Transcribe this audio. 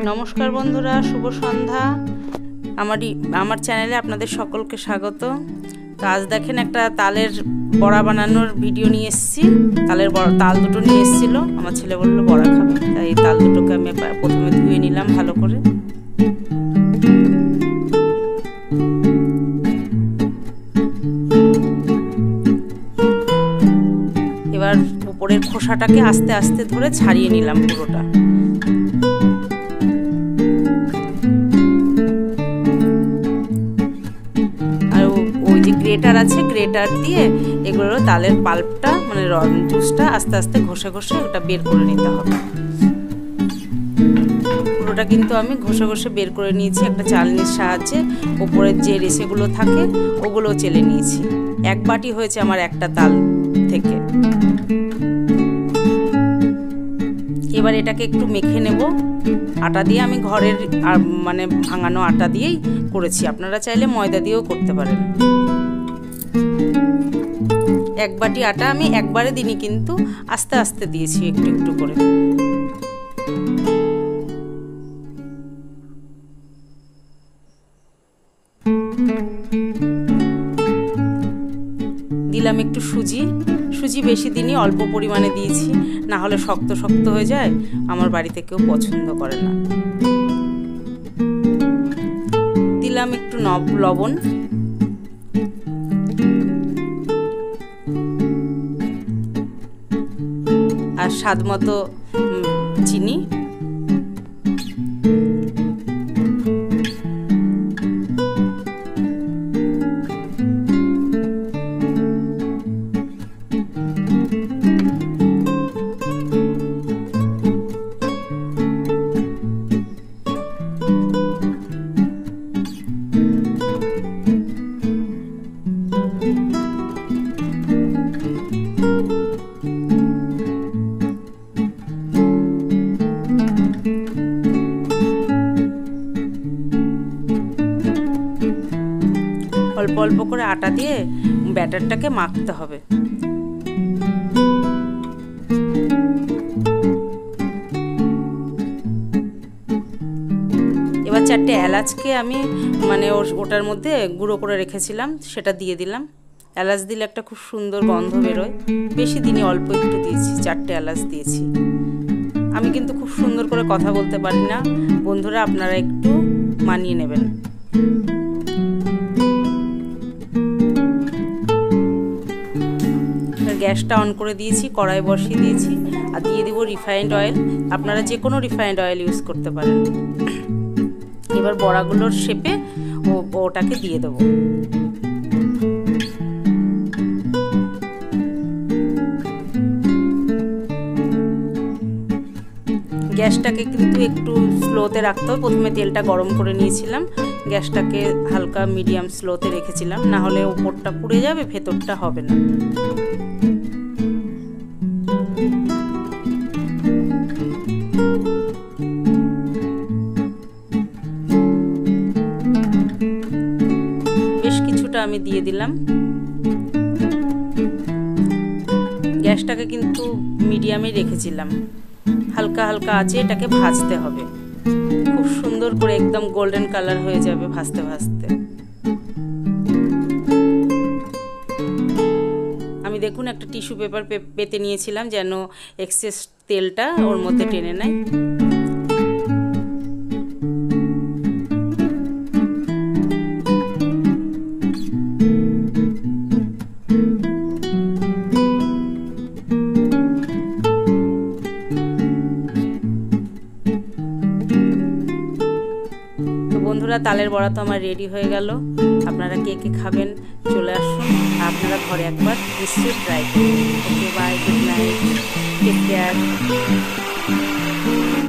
नमस्कार बंधुरा शुभ सन्ध्या আমার চ্যানেলে আপনাদের সকলকে স্বাগত। তো আজ দেখেন একটা তালের বড়া বানানোর ভিডিও নিয়ে এসেছি। তালের বড়া তাল দুটো নিয়ে এসেছিল, আমার ছেলে বলল বড়া খাবে, তাই এই তাল দুটোকে আমি প্রথমে ধুয়ে নিলাম ভালো করে। এবার উপরের খোসাটাকে আস্তে আস্তে ধরে ছাড়িয়ে নিলাম পুরোটা। গ্রেটার আছে, গ্রেটার দিয়ে এগুলো তালের পাল্পটা মানে জুসটা আস্তে আস্তে ঘষে ঘষে ওটা বের করে নিতে হবে। পুরোটা কিন্তু আমি ঘষে ঘষে বের করে নিয়েছি একটা চালনির সাহায্যে। উপরের যে রেশেগুলো থাকে ওগুলো চেলে নিয়েছি। এক বাটি হয়েছে আমার একটা তাল থেকে। এবার এটাকে একটু মেখে নেব আটা দিয়ে। আমি ঘরের মানে ভাঙানো আটা দিয়েই করেছি, আপনারা চাইলে ময়দা দিয়েও করতে পারেন। এক বাটি আটা আমি একবারে দিইনি, কিন্তু আস্তে আস্তে দিয়েছি একটু একটু করে। দিলাম একটু সুজি। সুজি বেশি দিনই অল্প পরিমাণে দিয়েছি, না হলে শক্ত শক্ত হয়ে যায়, আমার বাড়িতে কেউ পছন্দ করে না। দিলাম একটু লবণ, আর স্বাদ মতো চিনি। অল্প অল্প করে আটা দিয়ে ব্যাটারটাকে মাখতে হবে। এবার 4টে এলাচকে আমি মানে ওটার মধ্যে গুঁড়ো করে রেখেছিলাম, সেটা দিয়ে দিলাম। এলাচ দিলে একটা খুব সুন্দর গন্ধ বেরোয়। বেশি দিনই অল্প একটু দিয়েছি, 4টে এলাচ দিয়েছি। আমি কিন্তু খুব সুন্দর করে কথা বলতে পারি না বন্ধুরা, আপনারা একটু মানিয়ে নেবেন। গ্যাসটা অন করে দিয়েছি, কড়াই বসিয়ে দিয়েছি, আর দিয়ে দেবো রিফাইন্ড অয়েল। আপনারা যে কোনো রিফাইন্ড অয়েল ইউজ করতে পারেন। এবার বড়াগুলোর শেপে ওটাকে দিয়ে দেবো। গ্যাসটাকে কিন্তু একটু স্লোতে রাখতে হবে। প্রথমে তেলটা গরম করে নিয়েছিলাম, গ্যাসটাকে হালকা মিডিয়াম স্লোতে রেখেছিলাম, না হলে উপরটা পুড়ে যাবে, ভেতরটা হবে না। বেশ কিছুটা আমি দিয়ে দিলাম। গ্যাসটাকে কিন্তু মিডিয়ামে রেখেছিলাম, হালকা হালকা আছে, এটাকে ভাজতে হবে খুব সুন্দর করে, একদম গোল্ডেন কালার হয়ে যাবে ভাজতে ভাজতে। আমি দেখুন একটা টিস্যু পেপার পেতে নিয়েছিলাম যেন এক্সেস তেলটা ওর মধ্যে টেনে নেয়। বন্ধুরা, তালের বড়া তো আমার রেডি হয়ে গেল। আপনারা কে কে খাবেন চলে আসুন, আপনারা ঘরে একবার নিশ্চয়ই ট্রাই করুন। Okay, bye, good night, take care.